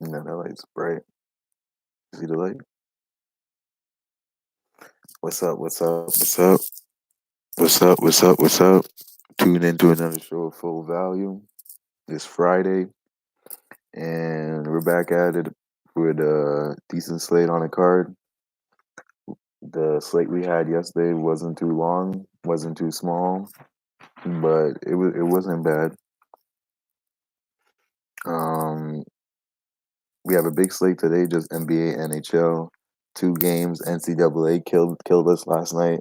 No, that light's bright. See the light? What's up? What's up? What's up? What's up? What's up? What's up? Tune into another show of Full Value. It's Friday, and we're back at it with a decent slate on the card. The slate we had yesterday wasn't too long, wasn't too small, but it wasn't bad. Um, we have a big slate today, just NBA, NHL, two games. NCAA killed us last night.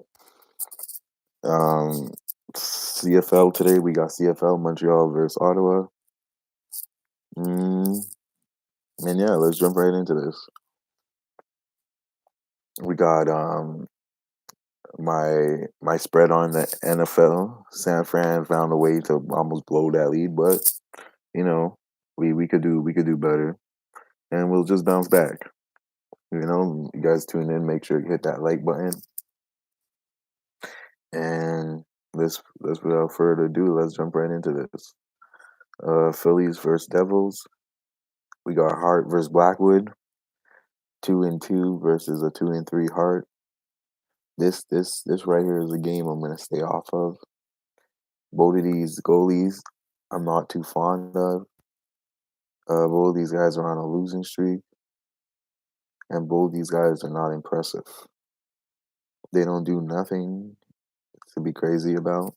Um, CFL today. We got CFL Montreal versus Ottawa. Mm, and yeah, let's jump right into this. We got my spread on the NFL. San Fran found a way to almost blow that lead, but you know we could do better, and we'll just bounce back. You guys tune in. Make sure you hit that like button, and let's without further ado, let's jump right into this. Phillies versus Devils. We got Hart versus Blackwood. 2-2 versus a 2-3 Hart. This right here is a game I'm gonna stay off of. Both of these goalies, I'm not too fond of. Both of these guys are on a losing streak, and both of these guys are not impressive. They don't do nothing to be crazy about.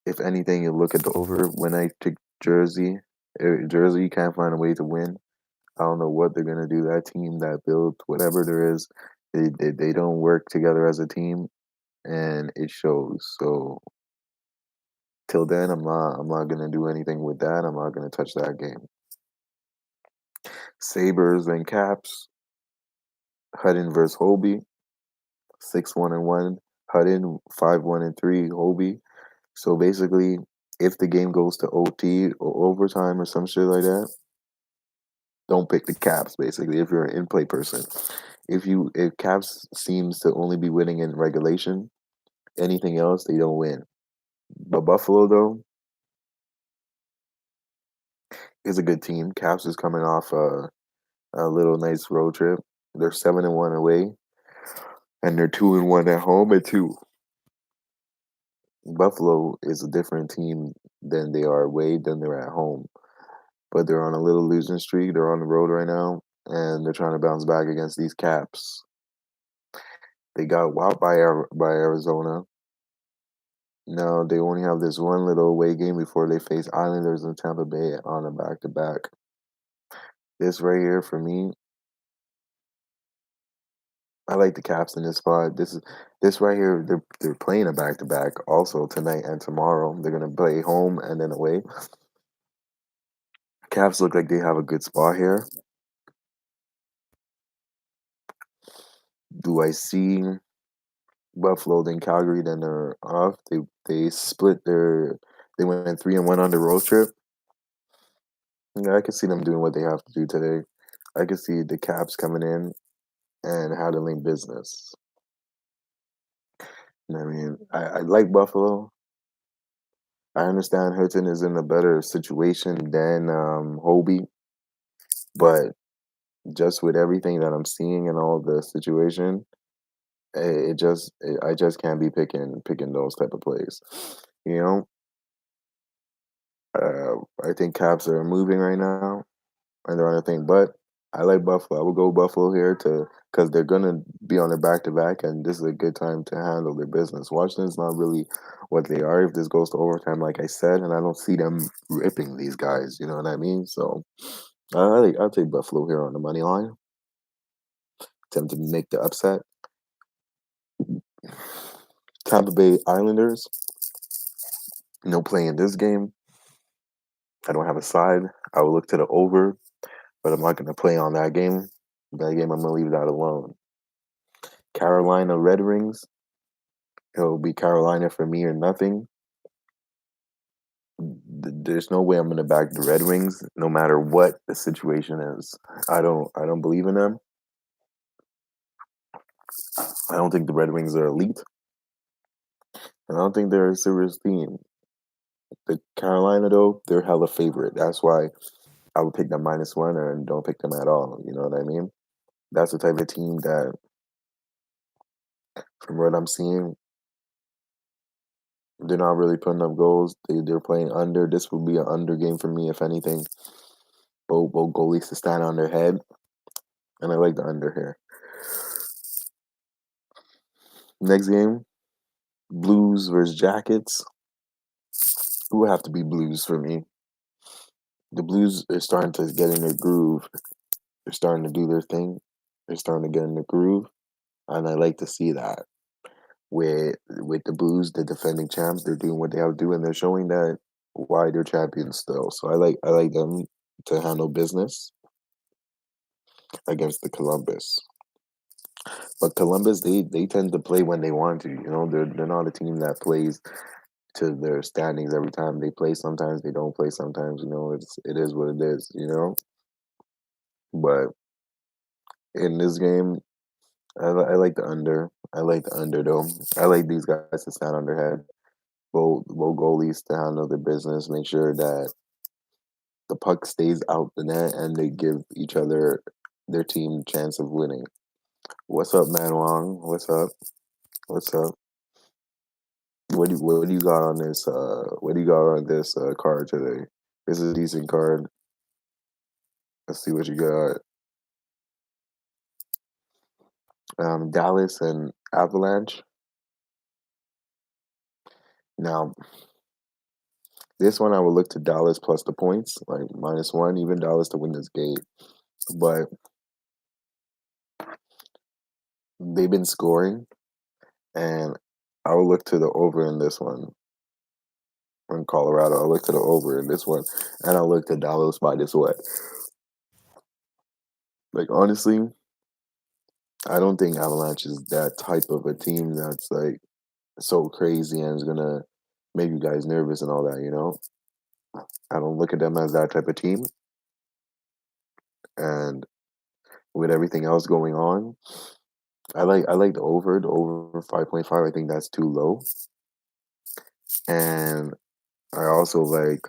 If anything, you look at the over. When I pick Jersey, Jersey can't find a way to win. I don't know what they're gonna do. That team, that build, whatever there is, they don't work together as a team, and it shows. So till then, I'm not gonna do anything with that. I'm not gonna touch that game. Sabres and Caps. Hutton versus Hobie. 6-1-1. Hutton 5-1-3. Hobie. So basically, if the game goes to OT or overtime or some shit like that, don't pick the Caps. Basically, if you're an in-play person, if Caps seems to only be winning in regulation, anything else they don't win. But Buffalo though is a good team. Caps is coming off a little nice road trip. They're 7-1 away, and they're 2-1 at home and two. Buffalo is a different team than they are away than they're at home. But they're on a little losing streak. They're on the road right now, and they're trying to bounce back against these Caps. They got wowed by Arizona. Now they only have this one little away game before they face Islanders and Tampa Bay on a back-to-back. This right here for me, I like the Caps in this spot. This right here. They're playing a back-to-back also tonight and tomorrow. They're gonna play home and then away. Caps look like they have a good spot here. Do I see Buffalo then Calgary? Then they're off. They split their. They went 3-1 on the road trip. Yeah, I can see them doing what they have to do today. I can see the Caps coming in and handling business. I mean, I like Buffalo. I understand Hurton is in a better situation than Hobie, but just with everything that I'm seeing and all the situation, I just can't be picking those type of plays. You know, I think Caps are moving right now, and they're on a thing. But I like Buffalo. I will go Buffalo here because they're gonna be on their back to back, and this is a good time to handle their business. Washington's not really what they are if this goes to overtime, like I said, and I don't see them ripping these guys. You know what I mean? So I'll take Buffalo here on the money line. Attempt to make the upset. Tampa Bay Islanders. No play in this game. I don't have a side. I will look to the over, but I'm not going to play on that game. That game, I'm going to leave that alone. Carolina Red Wings. It'll be Carolina for me or nothing. There's no way I'm going to back the Red Wings, no matter what the situation is. I don't believe in them. I don't think the Red Wings are elite. I don't think they're a serious team. The Carolina though, they're hella favorite. That's why I would pick them -1 or don't pick them at all. You know what I mean? That's the type of team that, from what I'm seeing, they're not really putting up goals. They're playing under. This will be an under game for me, if anything. Both goalies to stand on their head, and I like the under here. Next game, Blues versus Jackets. It would have to be Blues for me. The Blues are starting to get in their groove. They're starting to do their thing. They're starting to get in the groove, and I like to see that. With the Blues, the defending champs, they're doing what they have to do, and they're showing that why they're champions still. So I like them to handle business against the Columbus. But Columbus, they tend to play when they want to. You know, they're not a team that plays to their standings every time they play. Sometimes they don't play. Sometimes, you know, it is what it is. You know, but in this game, I like the under. I like the under though. I like these guys to stand on their head. Both goalies to handle their business. Make sure that the puck stays out the net and they give each other their team chance of winning. What's up, Man Wong? What's up? What's up? What do you got on this? What do you got on this card today? This is a decent card. Let's see what you got. Dallas and Avalanche. Now, this one I will look to Dallas plus the points, like -1, even Dallas to win this game. But they've been scoring, and I will look to the over in this one. In Colorado, I'll look to the over in this one, and I'll look to Dallas by this way. Like honestly, I don't think Avalanche is that type of a team that's like so crazy and is gonna make you guys nervous and all that. You know, I don't look at them as that type of team. And with everything else going on, I like the over 5.5. I think that's too low. And I also like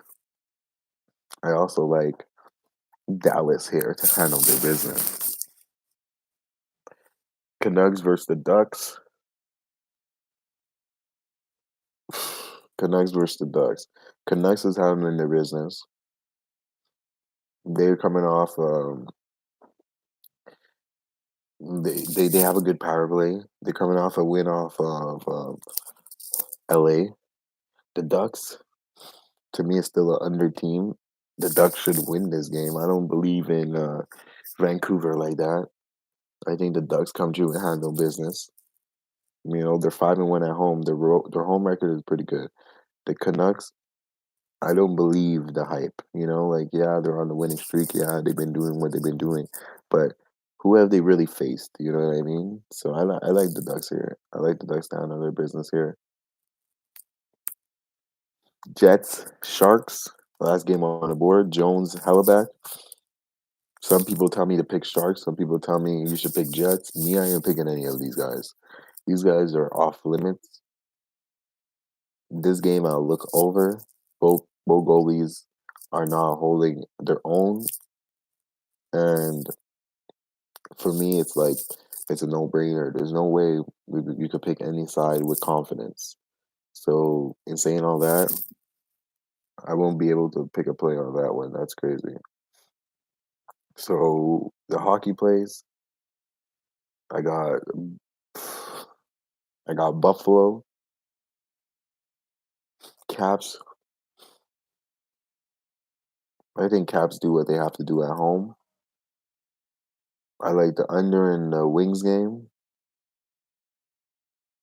I also like Dallas here to handle their business. Canucks versus the Ducks. Canucks versus the Ducks. Canucks is handling their business. They're coming off. They have a good power play. They're coming off a win off of LA. The Ducks, to me, is still an under team. The Ducks should win this game. I don't believe in Vancouver like that. I think the Ducks come to and handle business. You know, they're 5-1 at home. Their home record is pretty good. The Canucks, I don't believe the hype. You know, like yeah, they're on the winning streak. Yeah, they've been doing what they've been doing, but who have they really faced? You know what I mean? So I like the Ducks here. I like the Ducks down on their business here. Jets, Sharks. Last game on the board. Jones, Hellebuck. Some people tell me to pick Sharks. Some people tell me you should pick Jets. Me, I ain't picking any of these guys. These guys are off limits. This game, I'll look over. Both goalies are not holding their own, and for me, it's like it's a no-brainer. There's no way you could pick any side with confidence. So, in saying all that, I won't be able to pick a play on that one. That's crazy. So the hockey plays, I got I got Buffalo, Caps. I think Caps do what they have to do at home. I like the under in the Wings game,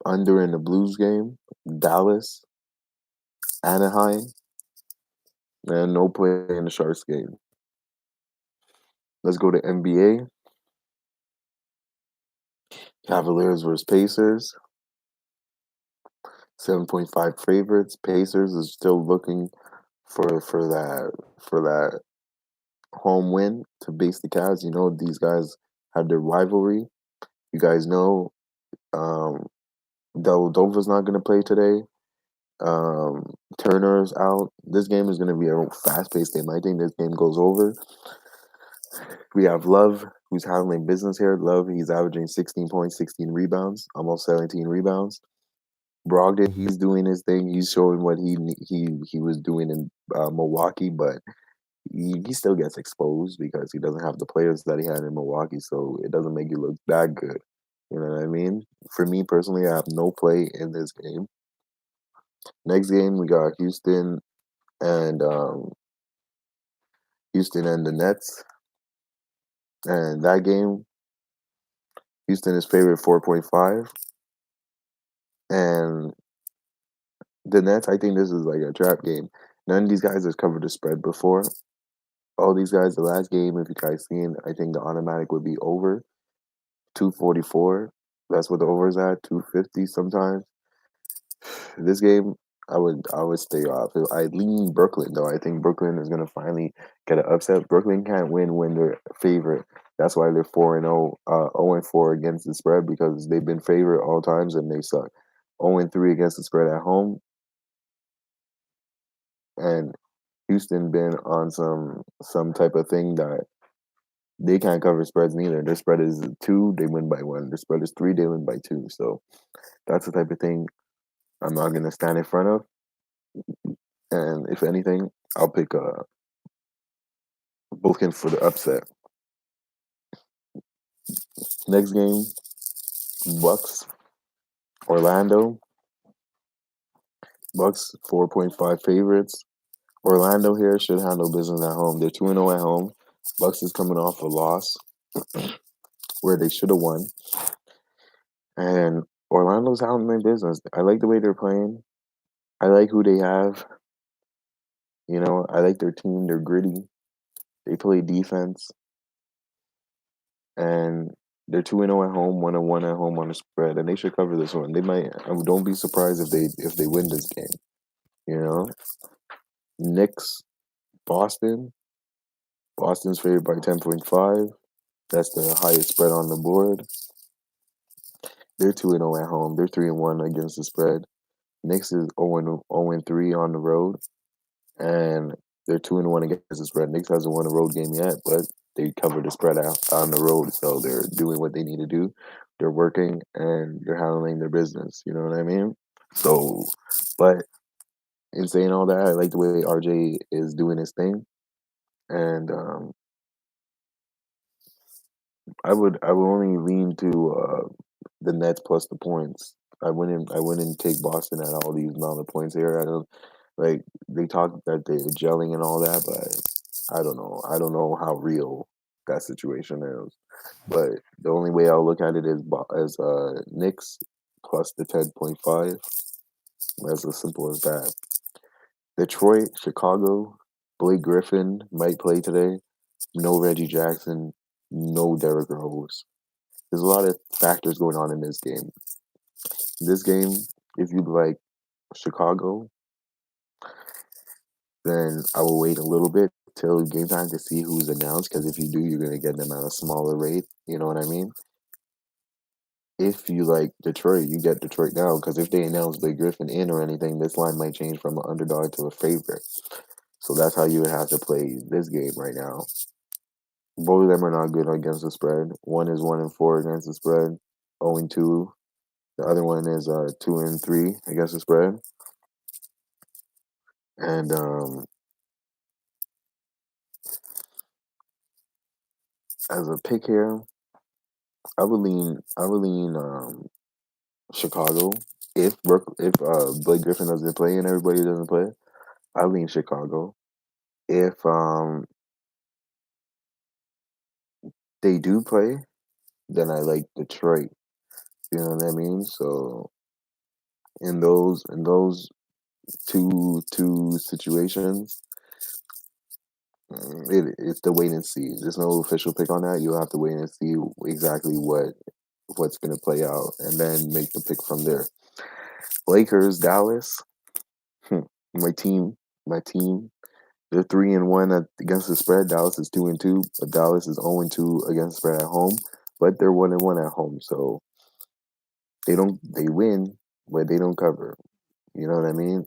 under in the Blues game, Dallas, Anaheim, and no play in the Sharks game. Let's go to NBA. Cavaliers versus Pacers. 7.5 favorites. Pacers is still looking for that home win to base the Cavs. You know, these guys have their rivalry. You guys know Dova's not going to play today. Turner's out. This game is going to be a fast-paced game. I think this game goes over. We have Love, who's handling business here. Love, he's averaging 16 points, 16 rebounds, almost 17 rebounds. Brogdon, he's doing his thing. He's showing what he was doing in Milwaukee, but he still gets exposed because he doesn't have the players that he had in Milwaukee, so it doesn't make you look that good. You know what I mean? For me personally, I have no play in this game. Next game, we got and Houston and the Nets. And that game, Houston is favored 4.5. And the Nets, I think this is like a trap game. None of these guys has covered the spread before. All these guys, the last game, if you guys seen, I think the automatic would be over 244. That's what the over is at, 250 sometimes. This game, I would stay off. I lean Brooklyn though. I think Brooklyn is gonna finally get an upset. Brooklyn can't win when they're favorite. That's why they're 4-0, 0-4 against the spread because they've been favorite all times and they suck. 0-3 against the spread at home, and Houston been on some type of thing that they can't cover spreads neither. Their spread is 2, they win by 1. Their spread is 3, they win by 2. So that's the type of thing I'm not gonna stand in front of. And if anything, I'll pick Bookins for the upset. Next game, Bucks, Orlando. Bucks 4.5 favorites. Orlando here should handle business at home. They're 2-0 at home. Bucks is coming off a loss where they should have won. And Orlando's handling business. I like the way they're playing. I like who they have. You know, I like their team. They're gritty. They play defense. And they're 2-0 at home, 1-1 at home on the spread, and they should cover this one. They might. Don't be surprised if they win this game. You know, Knicks, Boston. Boston's favored by 10.5. That's the highest spread on the board. They're 2-0 at home. They're 3-1 against the spread. Knicks is 0-3 on the road, and they're 2-1 against the spread. Knicks hasn't won a road game yet, but they covered the spread out on the road, so they're doing what they need to do. They're working and they're handling their business. You know what I mean? So, but in saying all that, I like the way RJ is doing his thing, and I would only lean to the Nets plus the points. I wouldn't take Boston at all these amount of points here. I don't like they talk that they're gelling and all that, but I don't know. I don't know how real that situation is. But the only way I'll look at it is as Knicks plus the 10.5. That's as simple as that. Detroit, Chicago, Blake Griffin might play today. No Reggie Jackson, no Derrick Rose. There's a lot of factors going on in this game. This game, if you like Chicago, then I will wait a little bit till game time to see who's announced. Because if you do, you're gonna get them at a smaller rate. You know what I mean? If you like Detroit, you get Detroit now. Because if they announce Blake Griffin in or anything, this line might change from an underdog to a favorite. So that's how you would have to play this game right now. Both of them are not good against the spread. One is 1-4 against the spread, 0-2. The other one is 2-3 against the spread. And as a pick here, I would lean Chicago. If Blake Griffin doesn't play and everybody doesn't play, I lean Chicago. If they do play, then I like Detroit. You know what I mean? So in those two situations, it's the wait and see. There's no official pick on that. You'll have to wait and see exactly what's going to play out, and then make the pick from there. Lakers, Dallas. My team. They're 3-1 against the spread. Dallas is 2-2, but Dallas is 0-2 against the spread at home. But they're 1-1 at home, so they win, but they don't cover. You know what I mean?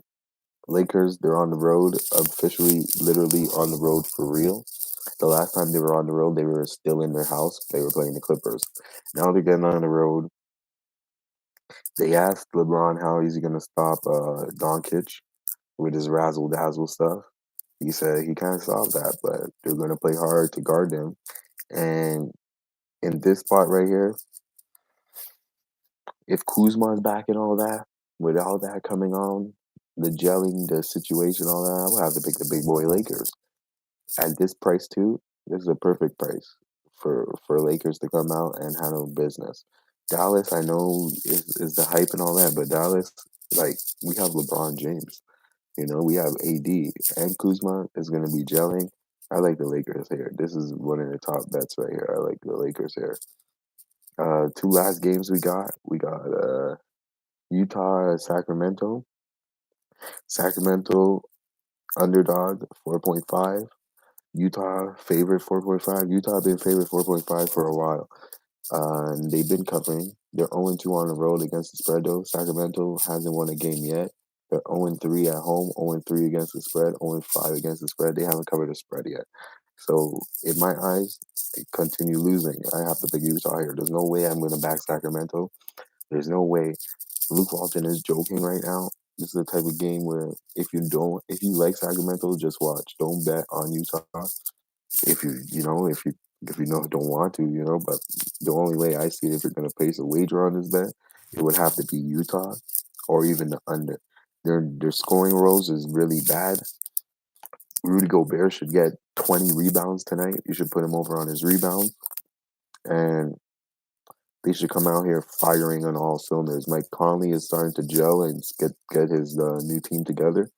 Lakers, they're on the road, officially, literally on the road for real. The last time they were on the road, they were still in their house. They were playing the Clippers. Now they're getting on the road. They asked LeBron how he's going to stop Doncic with his razzle dazzle stuff. He said he can't stop that, but they're going to play hard to guard him. And in this spot right here, if Kuzma's back and all that, with all that coming on, the gelling, the situation, all that, I would have to pick the big boy Lakers. At this price too, this is a perfect price for Lakers to come out and handle business. Dallas, I know is the hype and all that, but Dallas, like we have LeBron James, we have AD and Kuzma is gonna be gelling. I like the Lakers here. This is one of the top bets right here. I like the Lakers here. Two last games we got Utah, Sacramento. Sacramento underdog 4.5. Utah favorite 4.5. Utah been favorite 4.5 for a while. And they've been covering. They're 0-2 on the road against the spread though. Sacramento hasn't won a game yet. They're 0-3 at home, 0-3 against the spread, 0-5 against the spread. They haven't covered the spread yet. So in my eyes, they continue losing. I have to pick Utah here. There's no way I'm going to back Sacramento. There's no way. Luke Walton is joking right now. This is the type of game where if you like Sacramento, just watch. Don't bet on Utah. If you don't want to, but the only way I see it, if you're gonna place a wager on this bet, it would have to be Utah or even the under. Their scoring roles is really bad. Rudy Gobert should get 20 rebounds tonight. You should put him over on his rebound. And they should come out here firing on all cylinders. Mike Conley is starting to gel and get his new team together,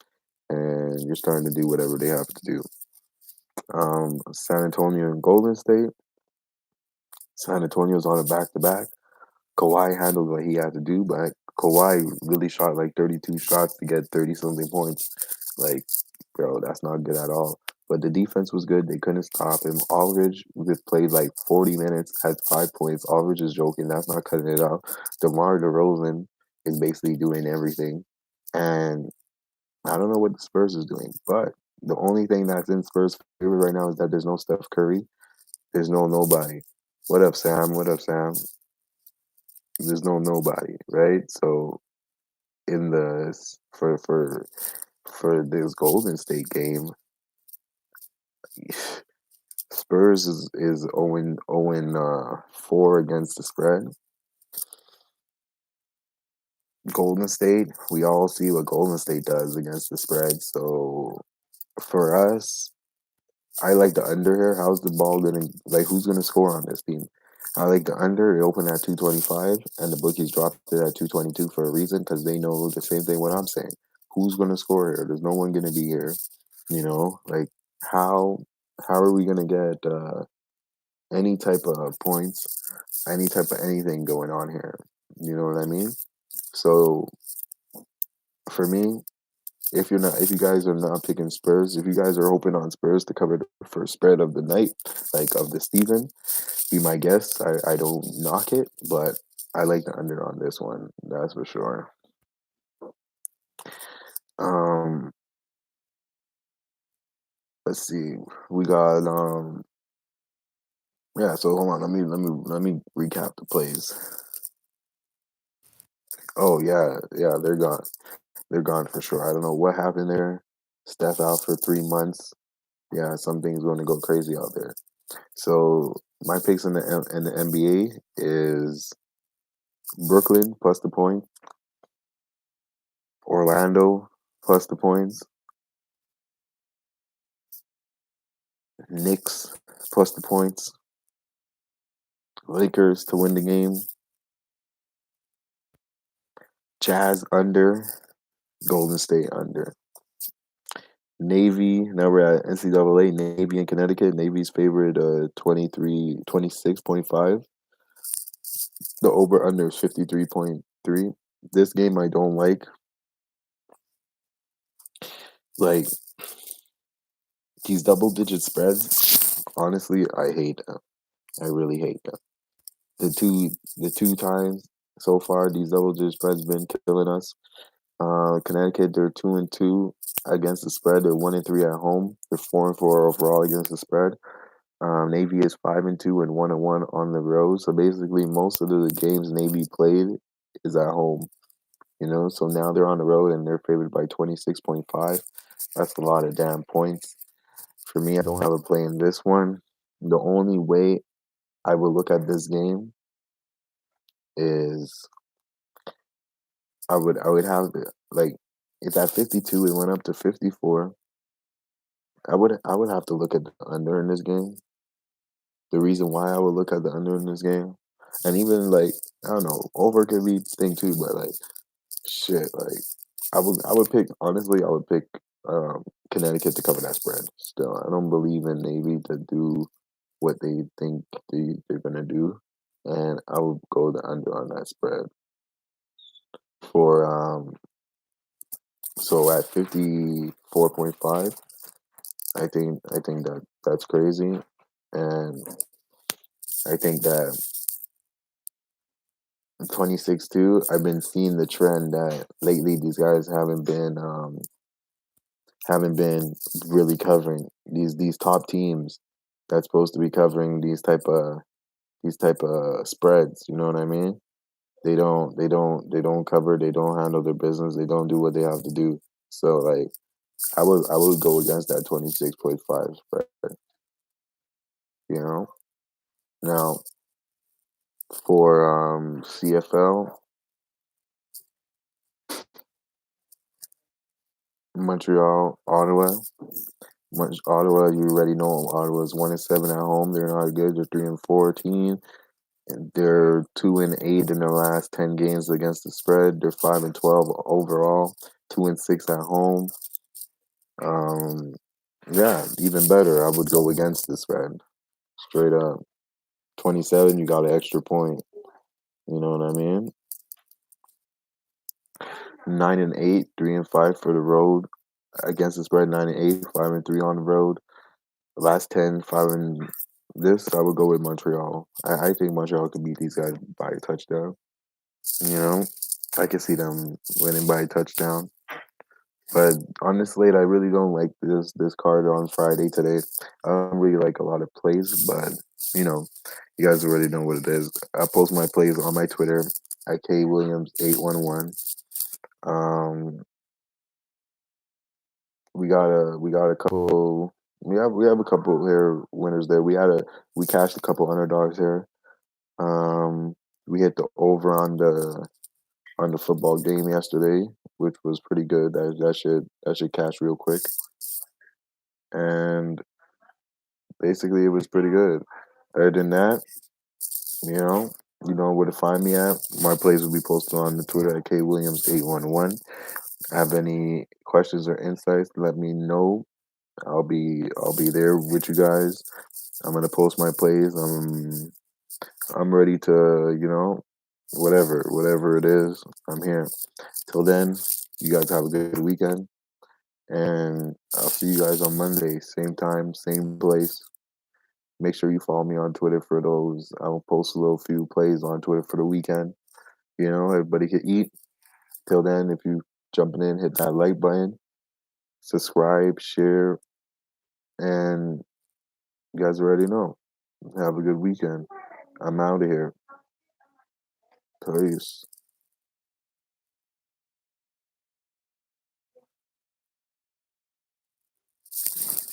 and you're starting to do whatever they have to do. San Antonio and Golden State. San Antonio's on a back-to-back. Kawhi handled what he had to do, but Kawhi really shot like 32 shots to get 30-something points. Like, bro, that's not good at all. But the defense was good. They couldn't stop him. Aldridge just played like 40 minutes, had 5 points. Aldridge is joking. That's not cutting it out. DeMar DeRozan is basically doing everything. And I don't know what the Spurs is doing, but the only thing that's in Spurs' favor right now is that there's no Steph Curry. There's no nobody. What up, Sam? What up, Sam? There's no nobody, right? So in the for this Golden State game, Spurs is 0-4 against the spread. Golden State, we all see what Golden State does against the spread. So for us, I like the under here. How's the ball gonna who's gonna score on this team? I like the under. It opened at 225, and the bookies dropped it at 222 for a reason because they know the same thing what I'm saying. Who's gonna score here? There's no one gonna be here. Like how are we gonna get any type of points, any type of anything going on here? You know what I mean? So for me, if you guys are not picking Spurs, if you guys are hoping on Spurs to cover the first spread of the night, like of the season, be my guest. I don't knock it, but I like the under on this one. That's for sure. Um, let's see. We got yeah. So hold on. Let me recap the plays. Oh yeah, yeah. They're gone. They're gone for sure. I don't know what happened there. Steph out for 3 months. Yeah, something's going to go crazy out there. So my picks in the NBA is Brooklyn plus the point, Orlando plus the points, Knicks plus the points, Lakers to win the game, Jazz under, Golden State under. Navy, now we're at NCAA, Navy in Connecticut. Navy's favorite 26.5. The over under is 53.3. This game I don't like. Like these double digit spreads, honestly, I hate them. I really hate them. The two times so far these double digit spreads been killing us. Connecticut, they're 2-2 against the spread. They're 1-3 at home. They're 4-4 overall against the spread. Navy is 5-2 and 1-1 on the road. So basically, most of the games Navy played is at home. So now they're on the road and they're favored by 26.5. That's a lot of damn points. For me, I don't have a play in this one. The only way I would look at this game is I would have like it's at 52. It went up to 54. I would have to look at the under in this game. The reason why I would look at the under in this game, and even like I don't know, over could be thing too, but like shit, like I would pick honestly, I would pick Connecticut to cover that spread. Still, I don't believe in Navy to do what they think they're gonna do, and I would go the under on that spread for so at 54.5. I think that that's crazy, and I think that 26-2. I've been seeing the trend that lately these guys haven't been really covering these top teams that's supposed to be covering these type of spreads. You know what I mean? They don't cover. They don't handle their business. They don't do what they have to do. So like I would go against that 26.5 spread. You know. Now for CFL, Montreal, Ottawa. Ottawa, you already know Ottawa's 1-7 at home. They're not good. They're 3-14. And they're 2-8 in their last 10 games against the spread. They're 5-12 overall. 2-6 at home. Um, yeah, even better. I would go against the spread straight up. 27, you got an extra point. You know what I mean? 9-8, 3-5 for the road against the spread. 9-8, 5-3 on the road. Last 10, 5 and this, I would go with Montreal. I think Montreal could beat these guys by a touchdown. You know, I could see them winning by a touchdown. But on this slate, I really don't like this card on Friday today. I don't really like a lot of plays, but you know, you guys already know what it is. I post my plays on my Twitter at kwilliams811. Um, we got a couple. We have a couple here winners there. We cashed a couple underdogs here. Um, we hit the over on the football game yesterday, which was pretty good. That should cash real quick. And basically, it was pretty good. Other than that, you know, you know where to find me at. My plays will be posted on the Twitter at kwilliams811. Have any questions or insights? Let me know. I'll be there with you guys. I'm gonna post my plays. I'm ready to, whatever it is, I'm here. Till then, you guys have a good weekend, and I'll see you guys on Monday, same time, same place. Make sure you follow me on Twitter for those. I'll post a little few plays on Twitter for the weekend. Everybody can eat. Till then, if you jumping in, hit that like button, subscribe, share, and you guys already know. Have a good weekend. I'm out of here. Peace.